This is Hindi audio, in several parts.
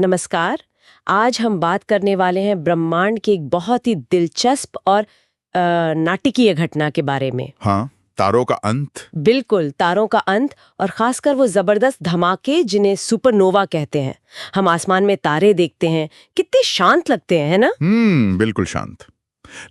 नमस्कार। आज हम बात करने वाले हैं ब्रह्मांड की एक बहुत ही दिलचस्प और नाटकीय घटना के बारे में। हाँ, तारों का अंत। बिल्कुल, तारों का अंत और खासकर वो जबरदस्त धमाके जिन्हें सुपरनोवा कहते हैं। हम आसमान में तारे देखते हैं, कितने शांत लगते हैं, है ना? बिल्कुल शांत।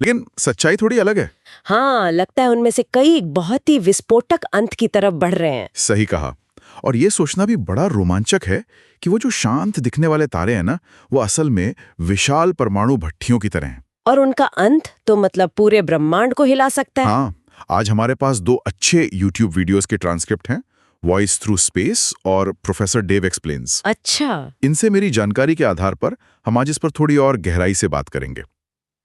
लेकिन सच्चाई थोड़ी अलग है। हाँ, लगता है उनमें से कई बहुत ही विस्फोटक अंत की तरफ बढ़ रहे हैं। सही कहा। और ये सोचना भी बड़ा रोमांचक है कि वो जो शांत दिखने वाले तारे हैं ना, वो असल में विशाल परमाणु भट्टियों की तरह हैं। और उनका अंत तो मतलब पूरे ब्रह्मांड को हिला सकता है। हाँ, आज हमारे पास 2 अच्छे YouTube वीडियोस के ट्रांसक्रिप्ट हैं, वॉइस थ्रू स्पेस और प्रोफेसर डेव एक्सप्लेन्स। अच्छा, इनसे मेरी जानकारी के आधार पर हम आज इस पर थोड़ी और गहराई से बात करेंगे।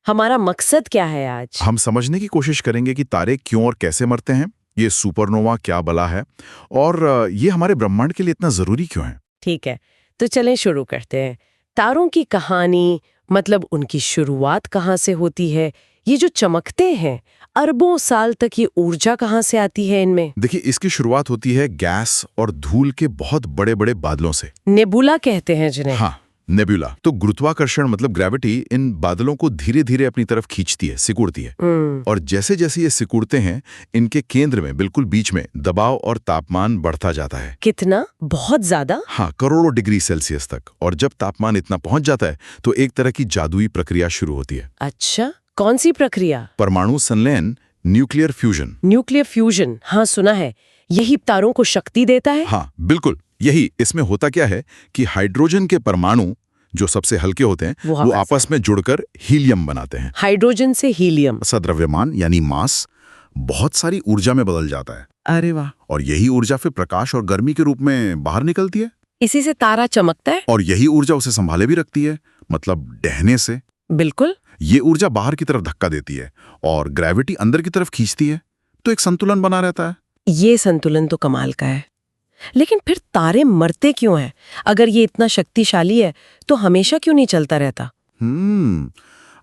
हमारा मकसद क्या है आज? हम समझने की कोशिश करेंगे कि तारे क्यों और कैसे मरते हैं, ये सुपरनोवा क्या बला है, और ये हमारे ब्रह्मांड के लिए इतना जरूरी क्यों है। ठीक है, तो चलें शुरू करते हैं। तारों की कहानी, मतलब उनकी शुरुआत कहाँ से होती है? ये जो चमकते हैं, अरबों साल तक ये ऊर्जा कहाँ से आती है इनमें? देखिए, इसकी शुरुआत होती है गैस और धूल के बहुत बड़े बड़े बादलों से। नेबुला कहते हैं जिन्हें। हाँ, नेबुला। तो गुरुत्वाकर्षण मतलब ग्रेविटी इन बादलों को धीरे धीरे अपनी तरफ खींचती है, सिकुड़ती है। और जैसे जैसे ये सिकुड़ते हैं, इनके केंद्र में बिल्कुल बीच में दबाव और तापमान बढ़ता जाता है। कितना? बहुत ज्यादा? हाँ, करोड़ों डिग्री सेल्सियस तक। और जब तापमान इतना पहुंच जाता है तो एक तरह की जादुई प्रक्रिया शुरू होती है। अच्छा, कौन सी प्रक्रिया? परमाणु संलयन, न्यूक्लियर फ्यूजन। न्यूक्लियर फ्यूजन, हाँ सुना है। यही तारों को शक्ति देता है? हाँ, बिल्कुल यही। इसमें होता क्या है कि हाइड्रोजन के परमाणु जो सबसे हल्के होते हैं वो आपस में जुड़कर हीलियम बनाते हैं। हाइड्रोजन से हीलियम। सद्रव्यमान यानी मास बहुत सारी ऊर्जा में बदल जाता है। अरे वाह। और यही ऊर्जा फिर प्रकाश और गर्मी के रूप में बाहर निकलती है। इसी से तारा चमकता है? और यही ऊर्जा उसे संभाले भी रखती है, मतलब ढहने से। बिल्कुल। ये ऊर्जा बाहर की तरफ धक्का देती है और ग्रेविटी अंदर की तरफ खींचती है, तो एक संतुलन बना रहता है। ये संतुलन तो कमाल का है। लेकिन फिर तारे मरते क्यों हैं? अगर ये इतना शक्तिशाली है तो हमेशा क्यों नहीं चलता रहता?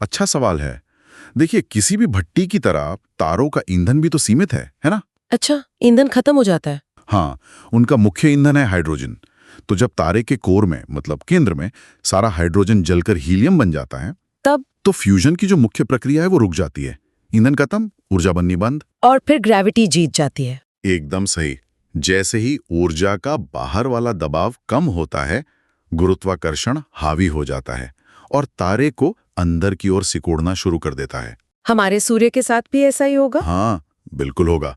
अच्छा सवाल है। देखिए, किसी भी भट्टी की तरह तारों का ईंधन भी तो सीमित है ना? अच्छा, ईंधन खत्म हो जाता है? हाँ, उनका मुख्य ईंधन है हाइड्रोजन। तो जब तारे के कोर में मतलब केंद्र में सारा हाइड्रोजन जलकर हीलियम बन जाता है, तब तो फ्यूजन की जो मुख्य प्रक्रिया है वो रुक जाती है। ईंधन खत्म, ऊर्जा बननी बंद। और फिर ग्रेविटी जीत जाती है। एकदम सही। जैसे ही ऊर्जा का बाहर वाला दबाव कम होता है, गुरुत्वाकर्षण हावी हो जाता है और तारे को अंदर की ओर सिकुड़ना शुरू कर देता है। हमारे सूर्य के साथ भी ऐसा ही होगा? हाँ, बिल्कुल होगा।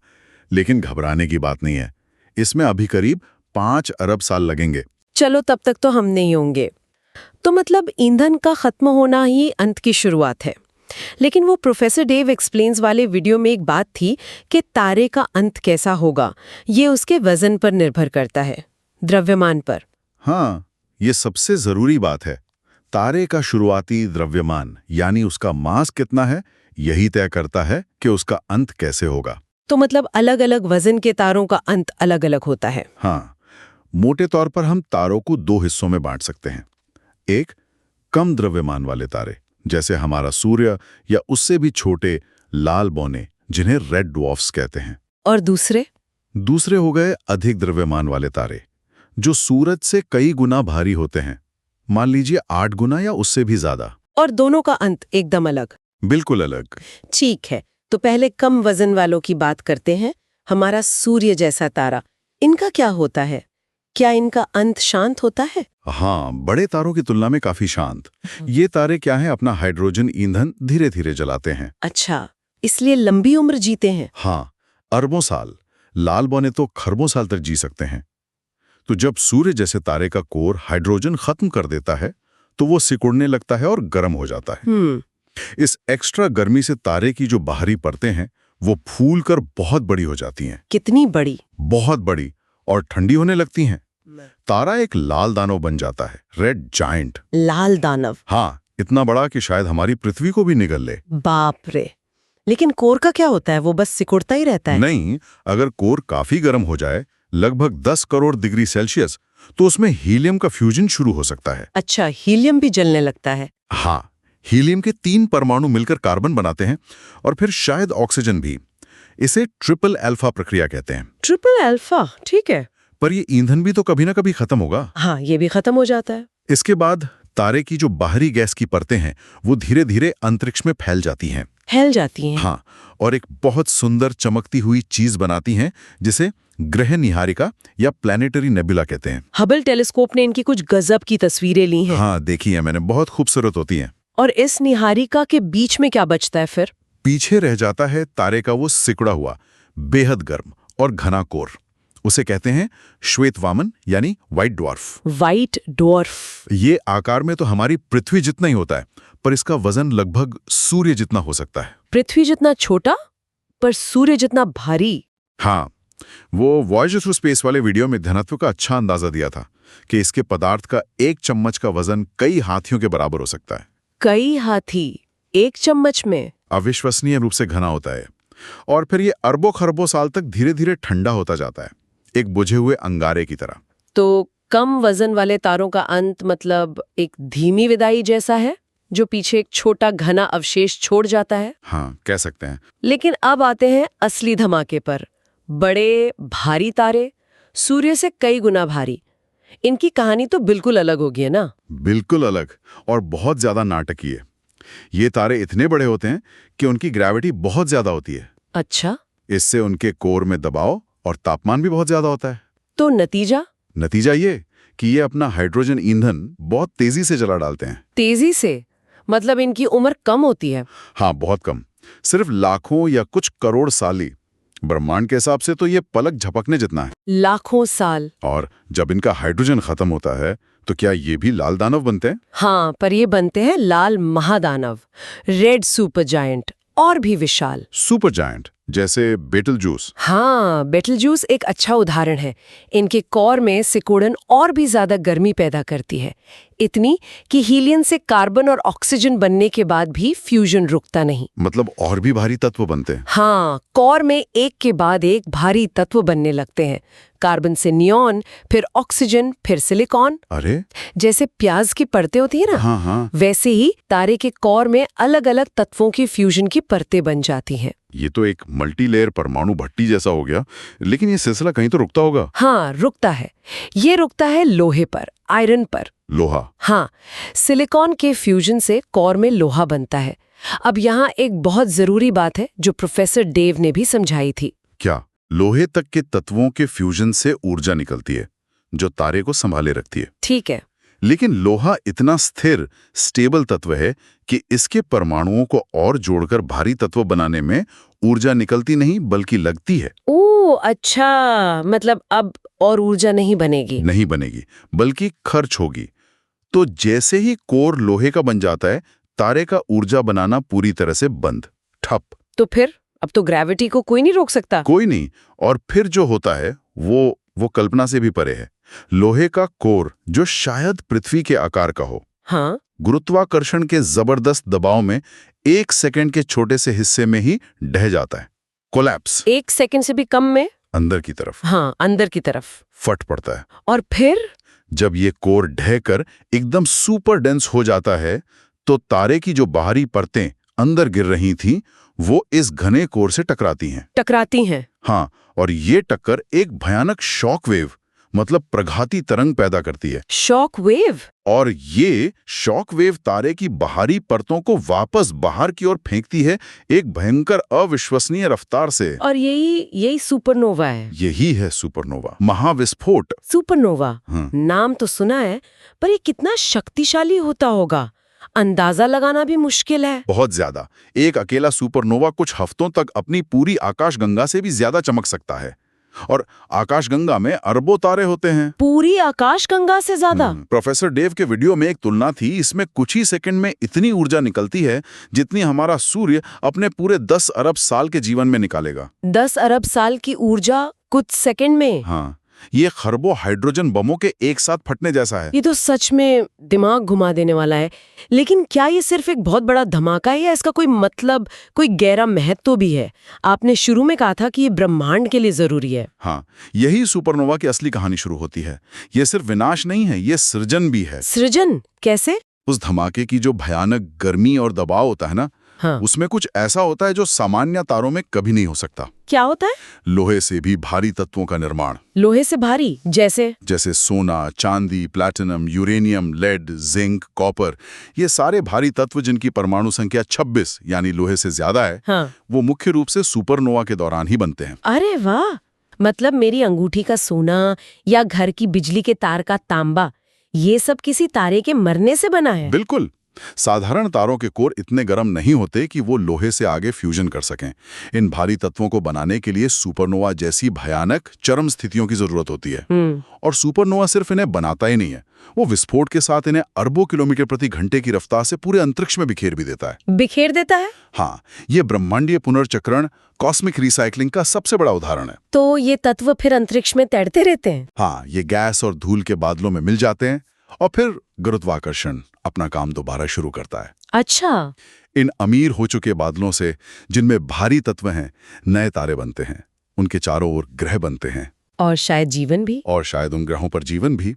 लेकिन घबराने की बात नहीं है। इसमें अभी करीब 5 अरब साल लगेंगे। चलो, तब तक तो हम नहीं होंगे। तो मतलब ईंधन का खत्म होना ही अंत की शुरुआत है। लेकिन वो प्रोफेसर डेव एक्सप्लेन्स वाले वीडियो में एक बात थी कि तारे का अंत कैसा होगा, ये उसके वजन पर निर्भर करता है, द्रव्यमान पर। हाँ, ये सबसे जरूरी बात है। तारे का शुरुआती द्रव्यमान यानी उसका मास कितना है, यही तय करता है कि उसका अंत कैसे होगा। तो मतलब अलग अलग वजन के तारों का अंत अलग अलग होता है। हाँ, मोटे तौर पर हम तारों को 2 हिस्सों में बांट सकते हैं। एक, कम द्रव्यमान वाले तारे जैसे हमारा सूर्य या उससे भी छोटे लाल बौने, जिन्हें रेड ड्वार्फ्स कहते हैं। और दूसरे हो गए अधिक द्रव्यमान वाले तारे जो सूरज से कई गुना भारी होते हैं, मान लीजिए 8 गुना या उससे भी ज्यादा। और दोनों का अंत एकदम अलग? बिल्कुल अलग। ठीक है, तो पहले कम वजन वालों की बात करते हैं। हमारा सूर्य जैसा तारा, इनका क्या होता है? क्या इनका अंत शांत होता है? हाँ, बड़े तारों की तुलना में काफी शांत। ये तारे क्या है, अपना हाइड्रोजन ईंधन धीरे धीरे जलाते हैं। अच्छा, इसलिए लंबी उम्र जीते हैं। हाँ, अरबों साल। लाल बौने तो खरबों साल तक जी सकते हैं। तो जब सूर्य जैसे तारे का कोर हाइड्रोजन खत्म कर देता है तो वो सिकुड़ने लगता है और गर्म हो जाता है। इस एक्स्ट्रा गर्मी से तारे की जो बाहरी परतें हैं वो फूलकर बहुत बड़ी हो जाती हैं। कितनी बड़ी? बहुत बड़ी, और ठंडी होने लगती हैं। तारा एक लाल दानव बन जाता है, रेड जायंट। लाल दानव? हाँ, इतना बड़ा कि शायद हमारी पृथ्वी को भी निगल ले। बाप रे। लेकिन कोर का क्या होता है? वो बस सिकुड़ता ही रहता है? नहीं, अगर कोर काफी गर्म हो जाए, लगभग 10 करोड़ डिग्री सेल्सियस, तो उसमें हीलियम का फ्यूजन शुरू हो सकता है। अच्छा, हीलियम भी जलने लगता है? हाँ, हीलियम के 3 परमाणु मिलकर कार्बन बनाते हैं और फिर शायद ऑक्सीजन भी। इसे ट्रिपल अल्फा प्रक्रिया कहते हैं। ट्रिपल अल्फा, ठीक है। पर ये ईंधन भी तो कभी ना कभी खत्म होगा। हाँ, ये भी खत्म हो जाता है। इसके बाद तारे की जो बाहरी गैस की परतें हैं वो धीरे धीरे अंतरिक्ष में फैल जाती हैं। फैल जाती हैं। हाँ, और एक बहुत सुंदर चमकती हुई चीज बनाती हैं जिसे ग्रह निहारिका या प्लैनेटरी नेबुला कहते हैं। हबल टेलीस्कोप ने इनकी कुछ गजब की तस्वीरें ली हैं। हाँ, देखी है मैंने, बहुत खूबसूरत होती हैं। और इस निहारिका के बीच में क्या बचता है फिर? पीछे रह जाता है तारे का वो सिकुड़ा हुआ बेहद गर्म और घना कोर। उसे कहते हैं श्वेत वामन यानी व्हाइट ड्वार्फ। White dwarf. ये आकार में तो हमारी पृथ्वी जितना ही होता है, पर इसका वजन लगभग सूर्य जितना हो सकता है। पृथ्वी जितना छोटा पर सूर्य जितना भारी। हाँ, वो वॉयेजर थ्रू स्पेस वाले वीडियो में घनत्व का अच्छा अंदाजा दिया था कि इसके पदार्थ का एक चम्मच का वजन कई हाथियों के बराबर हो सकता है। कई हाथी एक चम्मच में? अविश्वसनीय रूप से घना होता है। और फिर ये अरबों खरबों साल तक धीरे धीरे ठंडा होता जाता है, एक बुझे हुए अंगारे की तरह। तो कम वजन वाले तारों का अंत मतलब एक धीमी विदाई जैसा है, जो पीछे एक छोटा घना अवशेष छोड़ जाता है। हाँ, कह सकते हैं। लेकिन अब आते हैं असली धमाके पर। बड़े भारी तारे, सूर्य से कई गुना भारी। इनकी कहानी तो बिल्कुल अलग होगी है ना? बिल्कुल अलग और बहुत ज्यादा नाटकीय। ये तारे इतने बड़े होते हैं कि उनकी ग्रेविटी बहुत ज्यादा होती है। अच्छा। इससे उनके कोर में दबाव और तापमान भी बहुत ज्यादा होता है। तो नतीजा ये कि ये अपना हाइड्रोजन ईंधन बहुत तेजी से जला डालते हैं। तेजी से? मतलब इनकी उम्र कम होती है? हाँ, बहुत कम, सिर्फ लाखों या कुछ करोड़ साल ही। ब्रह्मांड के हिसाब से तो ये पलक झपकने जितना है। लाखों साल। और जब इनका हाइड्रोजन खत्म होता है तो क्या ये भी लाल दानव बनते हैं? हाँ, पर ये बनते हैं लाल महादानव, रेड सुपर जायंट, और भी विशाल। सुपर जायंट जैसे बेटलजूस। हाँ, बेटलजूस एक अच्छा उदाहरण है। इनके कोर में सिकुड़न और भी ज्यादा गर्मी पैदा करती है, इतनी कि हीलियम से कार्बन और ऑक्सीजन बनने के बाद भी फ्यूजन रुकता नहीं। मतलब और भी भारी तत्व बनते हैं। हाँ, कोर में एक के बाद एक भारी तत्व बनने लगते हैं। कार्बन से नियॉन, फिर ऑक्सीजन, फिर सिलिकॉन। अरे, जैसे प्याज की परतें होती है ना, हाँ हाँ, वैसे ही तारे के कोर में अलग अलग तत्वों की फ्यूजन की परतें बन जाती हैं। ये तो एक मल्टीलेयर परमाणु भट्टी जैसा हो गया। लेकिन ये सिलसिला कहीं तो रुकता होगा। हाँ, रुकता है। ये रुकता है लोहे पर, आयरन पर। लोहा? हाँ, सिलिकॉन के फ्यूजन से कोर में लोहा बनता है। अब यहाँ एक बहुत जरूरी बात है जो प्रोफेसर डेव ने भी समझाई थी। क्या? लोहे तक के तत्वों के फ्यूजन से ऊर्जा निकलती है जो तारे को संभाले रखती है। ठीक है। लेकिन लोहा इतना स्थिर, स्टेबल तत्व है कि इसके परमाणुओं को और जोड़कर भारी तत्व बनाने में ऊर्जा निकलती नहीं बल्कि लगती है। ओह अच्छा, मतलब अब और ऊर्जा नहीं बनेगी? नहीं बनेगी, बल्कि खर्च होगी। तो जैसे ही कोर लोहे का बन जाता है, तारे का ऊर्जा बनाना पूरी तरह से बंद, ठप। तो फिर अब तो ग्रेविटी को कोई नहीं रोक सकता। कोई नहीं। और फिर जो होता है वो कल्पना से भी परे है। लोहे का कोर जो शायद पृथ्वी के आकार का हो, हाँ, गुरुत्वाकर्षण के जबरदस्त दबाव में 1 सेकंड के छोटे से हिस्से में ही ढह जाता है। कोलैप्स। 1 सेकंड से भी कम में? अंदर की तरफ। हाँ, अंदर की तरफ फट पड़ता है। और फिर जब ये कोर ढहकर एकदम सुपर डेंस हो जाता है तो तारे की जो बाहरी परतें अंदर गिर रही थीं, वो इस घने कोर से टकराती हैं। हाँ, और ये टक्कर एक भयानक शॉक वेव, मतलब प्रघाती तरंग पैदा करती है। Shock wave? और ये शॉक वेव तारे की बाहरी परतों को वापस बाहर की ओर फेंकती है, एक भयंकर अविश्वसनीय रफ्तार से। और यही सुपरनोवा है। यही है सुपरनोवा, महाविस्फोट। सुपरनोवा नाम तो सुना है, पर ये कितना शक्तिशाली होता होगा, अंदाजा लगाना भी मुश्किल है। बहुत ज्यादा। एक अकेला सुपरनोवा कुछ हफ्तों तक अपनी पूरी आकाशगंगा से भी ज्यादा चमक सकता है। और आकाशगंगा में अरबों तारे होते हैं। पूरी आकाशगंगा से ज्यादा? प्रोफेसर डेव के वीडियो में एक तुलना थी। इसमें कुछ ही सेकंड में इतनी ऊर्जा निकलती है जितनी हमारा सूर्य अपने पूरे 10 अरब साल के जीवन में निकालेगा। 10 अरब साल की ऊर्जा कुछ सेकंड में? हाँ, ये खरबों हाइड्रोजन बमों के एक साथ फटने जैसा है। ये तो सच में दिमाग घुमा देने वाला है। लेकिन क्या ये सिर्फ एक बहुत बड़ा धमाका है या इसका कोई मतलब, कोई गहरा महत्व भी है? आपने शुरू में कहा था कि ये ब्रह्मांड के लिए जरूरी है। हाँ, यही सुपरनोवा की असली कहानी शुरू होती है। ये सिर्फ विनाश नहीं है, ये सृजन भी है। सृजन कैसे? उस धमाके की जो भयानक गर्मी और दबाव होता है ना, हाँ। उसमें कुछ ऐसा होता है जो सामान्य तारों में कभी नहीं हो सकता। क्या होता है? लोहे से भी भारी तत्वों का निर्माण, लोहे से भारी जैसे सोना, चांदी, platinum, uranium, lead, zinc, copper, ये सारे भारी तत्व जिनकी परमाणु संख्या 26 यानी लोहे से ज्यादा है, हाँ। वो मुख्य रूप से सुपरनोवा के दौरान ही बनते हैं। अरे वाह, मतलब मेरी अंगूठी का सोना या घर की बिजली के तार का तांबा, ये सब किसी तारे के मरने से बना है? बिल्कुल। साधारण तारों के कोर इतने गर्म नहीं होते कि वो लोहे से आगे फ्यूजन कर सकें। इन भारी तत्वों को बनाने के लिए सुपरनोवा जैसी भयानक चरम स्थितियों की जरूरत होती है। और सुपरनोवा सिर्फ इन्हें बनाता ही नहीं है, वो विस्फोट के साथ इन्हें अरबों किलोमीटर प्रति घंटे की रफ्तार से पूरे अंतरिक्ष में बिखेर भी देता है। बिखेर देता है? हाँ, ये ब्रह्मांडीय पुनर्चक्रण, कॉस्मिक रिसाइकलिंग का सबसे बड़ा उदाहरण है। तो ये तत्व फिर अंतरिक्ष में तैरते रहते हैं? हाँ, ये गैस और धूल के बादलों में मिल जाते हैं और फिर गुरुत्वाकर्षण अपना काम दोबारा शुरू करता है। अच्छा। इन अमीर हो चुके बादलों से, जिनमें भारी तत्व हैं, नए तारे बनते हैं, उनके चारों ओर ग्रह बनते हैं। और शायद जीवन भी। और शायद उन ग्रहों पर जीवन भी।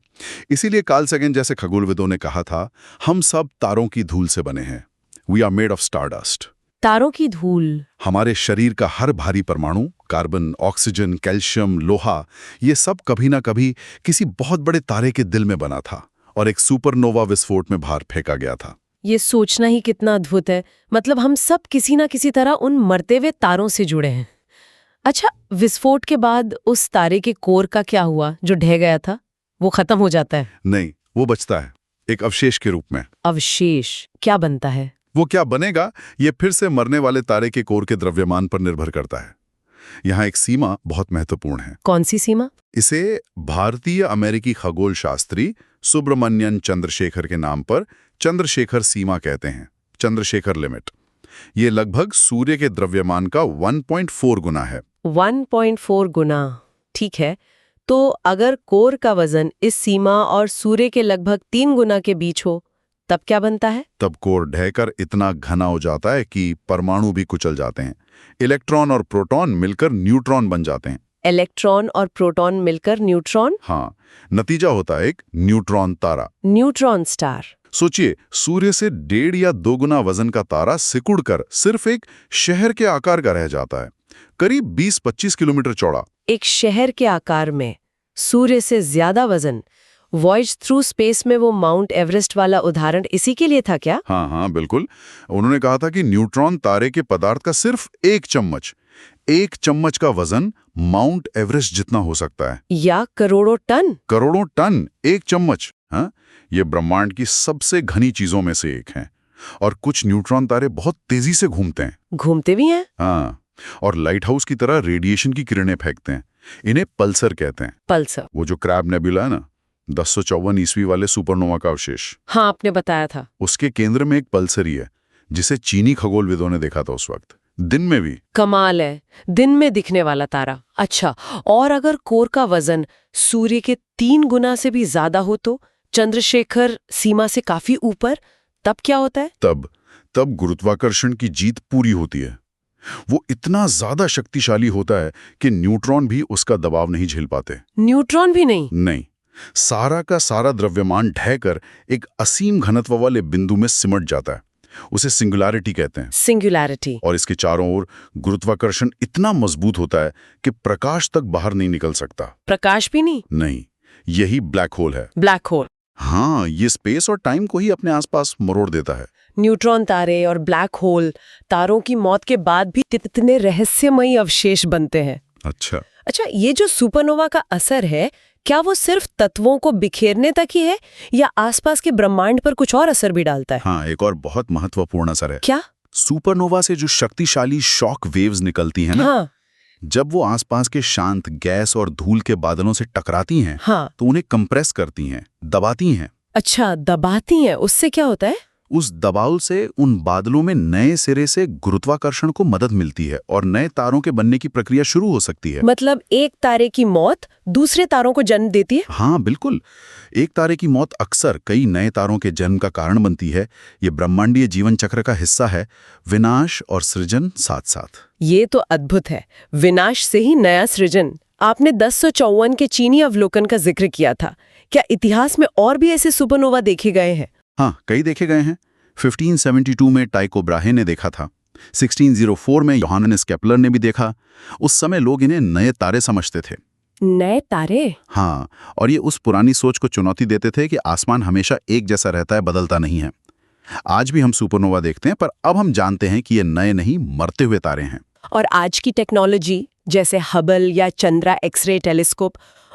इसीलिए कार्ल सगन जैसे खगोलविदों ने कहा था, हम सब तारों की धूल से बने हैं। We are made of stardust. तारों की धूल। हमारे शरीर का हर भारी परमाणु, कार्बन, ऑक्सीजन, कैल्शियम, लोहा, ये सब कभी ना कभी किसी बहुत बड़े तारे के दिल में बना था और एक सुपरनोवा विस्फोट में बाहर फेंका गया था। ये सोचना ही कितना अद्भुत है। मतलब हम सब किसी ना किसी तरह उन मरते हुए तारों से जुड़े हैं। अच्छा, विस्फोट के बाद उस तारे के कोर का क्या हुआ जो ढह गया था? वो खत्म हो जाता है? नहीं, वो बचता है, एक अवशेष के रूप में। अवशेष क्या बनता है? वो क्या बनेगा, ये फिर से मरने वाले तारे के कोर के द्रव्यमान पर निर्भर करता है। यहाँ एक सीमा बहुत महत्वपूर्ण है। कौन सी सीमा? इसे भारतीय अमेरिकी खगोल शास्त्री सुब्रमण्यन चंद्रशेखर के नाम पर चंद्रशेखर सीमा कहते हैं, चंद्रशेखर लिमिट। ये लगभग सूर्य के द्रव्यमान का 1.4 गुना है। 1.4 गुना, ठीक है। तो अगर कोर का वजन इस सीमा और सूर्य के लगभग 3 गुना के बीच हो, तब क्या बनता है? तब कोर ढहकर इतना घना हो जाता है कि परमाणु भी कुचल जाते हैं। इलेक्ट्रॉन और प्रोटॉन मिलकर न्यूट्रॉन बन जाते हैं। इलेक्ट्रॉन और प्रोटॉन मिलकर न्यूट्रॉन? हाँ, नतीजा होता है एक न्यूट्रॉन तारा, न्यूट्रॉन स्टार। सोचिए, सूर्य से 1.5 या 2 गुना वजन का तारा सिकुड़कर सिर्फ एक शहर के आकार का रह जाता है, करीब 20-25 किलोमीटर चौड़ा। एक शहर के आकार में सूर्य से ज्यादा वजन। वॉयज थ्रू स्पेस में वो माउंट एवरेस्ट वाला उदाहरण इसी के लिए था क्या? हाँ, बिल्कुल। उन्होंने कहा था कि न्यूट्रॉन तारे के पदार्थ का सिर्फ एक चम्मच का वजन माउंट एवरेस्ट जितना हो सकता है। या करोड़ों टन। एक चम्मच। हाँ, ये ब्रह्मांड की सबसे घनी चीजों में से एक है। और कुछ न्यूट्रॉन तारे बहुत तेजी से घूमते भी हैं। हाँ, और लाइट हाउस की तरह रेडिएशन की किरणें फेंकते हैं। इन्हें पल्सर कहते हैं। पल्सर? वो जो क्रैब नेबुला है ना, 1054 ईस्वी वाले सुपरनोवा का अवशेष। हाँ, आपने बताया था। उसके केंद्र में एक पल्सर ही है, जिसे चीनी खगोलविदों ने देखा था उस वक्त, दिन में भी। कमाल है, दिन में दिखने वाला तारा। अच्छा, और अगर कोर का वजन सूर्य के 3 गुना से भी ज्यादा हो तो चंद्रशेखर सीमा से काफी ऊपर, तब क्या होता है? तब गुरुत्वाकर्षण की जीत पूरी होती है। वो इतना ज्यादा शक्तिशाली होता है कि न्यूट्रॉन भी उसका दबाव नहीं झेल पाते। न्यूट्रॉन भी नहीं? नहीं, सारा का सारा द्रव्यमान ढहकर एक असीम घनत्व वाले बिंदु में सिमट जाता है। उसे सिंगुलैरिटी कहते हैं। सिंगुलैरिटी। और इसके चारों ओर गुरुत्वाकर्षण इतना मजबूत होता है कि प्रकाश तक बाहर नहीं निकल सकता। प्रकाश भी नहीं? नहीं, यही ब्लैक होल है। Black hole? हाँ, ये स्पेस और टाइम को ही अपने आसपास मरोड़ देता है। न्यूट्रॉन तारे और ब्लैक होल तारों की मौत के बाद भी कितने रहस्यमयी अवशेष बनते हैं। अच्छा, ये जो सुपरनोवा का असर है, क्या वो सिर्फ तत्वों को बिखेरने तक ही है या आसपास के ब्रह्मांड पर कुछ और असर भी डालता है? हाँ, एक और बहुत महत्वपूर्ण असर है। क्या? सुपरनोवा से जो शक्तिशाली शॉक वेव्स निकलती हैं ना, हाँ। जब वो आसपास के शांत गैस और धूल के बादलों से टकराती हैं, हाँ। तो उन्हें कंप्रेस करती हैं, दबाती हैं। अच्छा, दबाती हैं। उससे क्या होता है? उस दबाव से उन बादलों में नए सिरे से गुरुत्वाकर्षण को मदद मिलती है और नए तारों के बनने की प्रक्रिया शुरू हो सकती है। मतलब एक तारे की मौत दूसरे तारों को जन्म देती है? हाँ, बिल्कुल। एक तारे की मौत अक्सर कई नए तारों के जन्म का कारण बनती है। ये ब्रह्मांडीय जीवन चक्र का हिस्सा है, विनाश और सृजन साथ साथ। ये तो अद्भुत है, विनाश से ही नया सृजन। आपने 1054 के चीनी अवलोकन का जिक्र किया था। क्या इतिहास में और भी ऐसे सुपरनोवा देखे गए हैं? हाँ, कई देखे गए हैं। 1572 में टाइको ब्राहे ने देखा था, 1604 में योहानेस केपलर ने भी देखा। उस समय लोग इन्हें नए तारे समझते थे। नए तारे? हाँ, और ये उस पुरानी सोच को चुनौती देते थे कि आसमान हमेशा एक जैसा रहता है, बदलता नहीं है। आज भी हम सुपरनोवा देखते हैं, पर अब हम जानते हैं कि ये नए नहीं, मरते हुए तारे हैं। और आज की टेक्नोलॉजी जैसे हबल या चंद्रा एक्सरे टेलीस्कोप,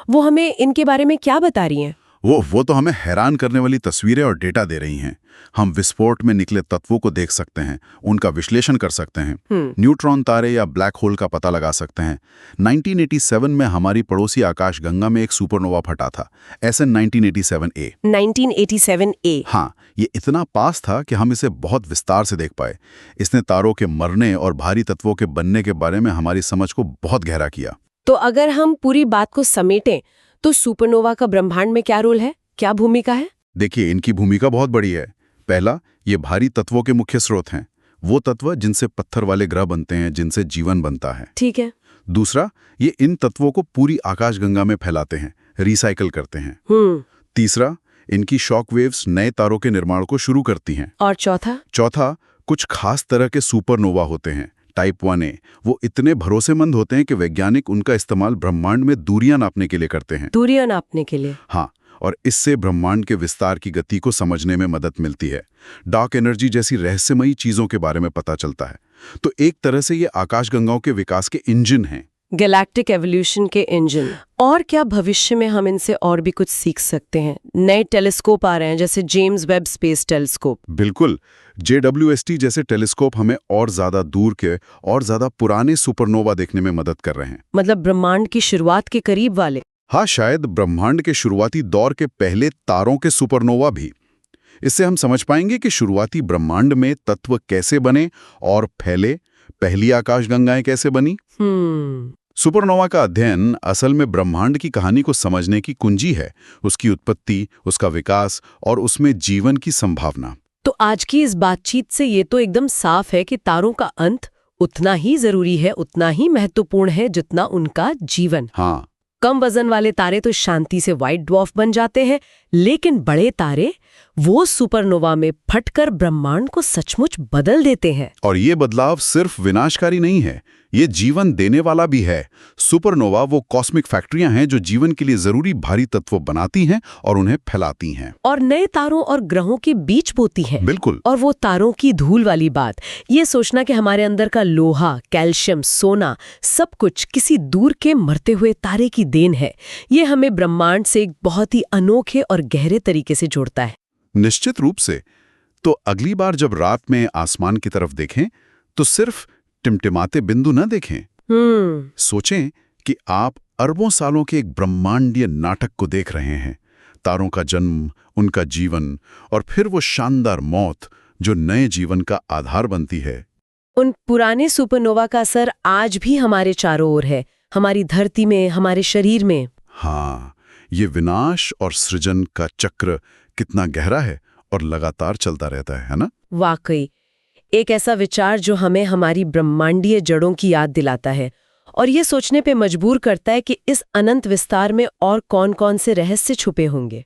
वो हमें इनके बारे में क्या बता रही हैं? वो तो हमें हैरान करने वाली तस्वीरें और डेटा दे रही हैं। हम विस्फोट में निकले तत्वों को देख सकते हैं, उनका विश्लेषण कर सकते हैं, न्यूट्रॉन तारे या ब्लैक होल का पता लगा सकते हैं। 1987 में हमारी पड़ोसी आकाशगंगा में एक सुपरनोवा फटा था, SN 1987A। 1987A। हाँ, ये इतना पास था कि हम इसे बहुत विस्तार से देख पाए। इसने तारों के मरने और भारी तत्वों के बनने के बारे में हमारी समझ को बहुत गहरा किया। तो अगर हम पूरी बात को समेटें तो सुपरनोवा का ब्रह्मांड में क्या रोल है, क्या भूमिका है? देखिए, इनकी भूमिका बहुत बड़ी है। पहला, ये भारी तत्वों के मुख्य स्रोत हैं, वो तत्व जिनसे पत्थर वाले ग्रह बनते हैं, जिनसे जीवन बनता है। ठीक है। दूसरा, ये इन तत्वों को पूरी आकाशगंगा में फैलाते हैं, रिसाइकल करते हैं। तीसरा, इनकी शॉक वेव्स नए तारों के निर्माण को शुरू करती हैं। और चौथा, कुछ खास तरह के सुपरनोवा होते हैं, टाइप 1A। वो इतने भरोसेमंद होते हैं कि वैज्ञानिक उनका इस्तेमाल ब्रह्मांड में दूरियां नापने के लिए करते हैं। दूरियां नापने के लिए? हाँ, और इससे ब्रह्मांड के विस्तार की गति को समझने में मदद मिलती है। डार्क एनर्जी जैसी रहस्यमयी चीजों के बारे में पता चलता है। तो एक तरह से ये आकाशगंगाओं के विकास के इंजन हैं। गैलेक्टिक एवोल्यूशन के इंजन। और क्या भविष्य में हम इनसे और भी कुछ सीख सकते हैं? नए टेलीस्कोप आ रहे हैं, जैसे जेम्स वेब स्पेस टेलीस्कोप। बिल्कुल, JWST जैसे टेलीस्कोप हमें और ज्यादा दूर के और ज्यादा पुराने सुपरनोवा देखने में मदद कर रहे हैं। मतलब ब्रह्मांड की शुरुआत के करीब वाले? हाँ, शायद ब्रह्मांड के शुरुआती दौर के पहले तारों के सुपरनोवा भी। इससे हम समझ पाएंगे कि शुरुआती ब्रह्मांड में तत्व कैसे बने और फैले, पहली आकाशगंगाएं कैसे बनी। सुपरनोवा का अध्ययन असल में ब्रह्मांड की कहानी को समझने की कुंजी है, उसकी उत्पत्ति, उसका विकास और उसमें जीवन की संभावना। तो आज की इस बातचीत से ये तो एकदम साफ है कि तारों का अंत उतना ही जरूरी है, उतना ही महत्वपूर्ण है जितना उनका जीवन। हाँ, कम वजन वाले तारे तो शांति से व्हाइट ड्वार्फ बन जाते हैं, लेकिन बड़े तारे वो सुपरनोवा में फटकर ब्रह्मांड को सचमुच बदल देते हैं। और ये बदलाव सिर्फ विनाशकारी नहीं है, ये जीवन देने वाला भी है। सुपरनोवा वो कॉस्मिक फैक्ट्रियां हैं जो जीवन के लिए जरूरी भारी तत्व बनाती हैं और उन्हें फैलाती हैं और नए तारों और ग्रहों के बीच बोती हैं। बिल्कुल। और वो तारों की धूल वाली बात, ये सोचना कि हमारे अंदर का लोहा, कैल्शियम, सोना, सब कुछ किसी दूर के मरते हुए तारे की देन है, ये हमें ब्रह्मांड से एक बहुत ही अनोखे और गहरे तरीके से जोड़ता है। निश्चित रूप से। तो अगली बार जब रात में आसमान की तरफ देखें तो सिर्फ टिमटिमाते बिंदु न देखें। सोचें कि आप अरबों सालों के एक ब्रह्मांडीय नाटक को देख रहे हैं। तारों का जन्म, उनका जीवन और फिर वो शानदार मौत जो नए जीवन का आधार बनती है। उन पुराने सुपरनोवा का असर आज भी हमारे चारों ओर है, हमारी धरती में, हमारे शरीर में। हाँ, ये विनाश और सृजन का चक्र कितना गहरा है और लगातार चलता रहता है ना? वाकई एक ऐसा विचार जो हमें हमारी ब्रह्मांडीय जड़ों की याद दिलाता है और ये सोचने पे मजबूर करता है कि इस अनंत विस्तार में और कौन-कौन से रहस्य छुपे होंगे।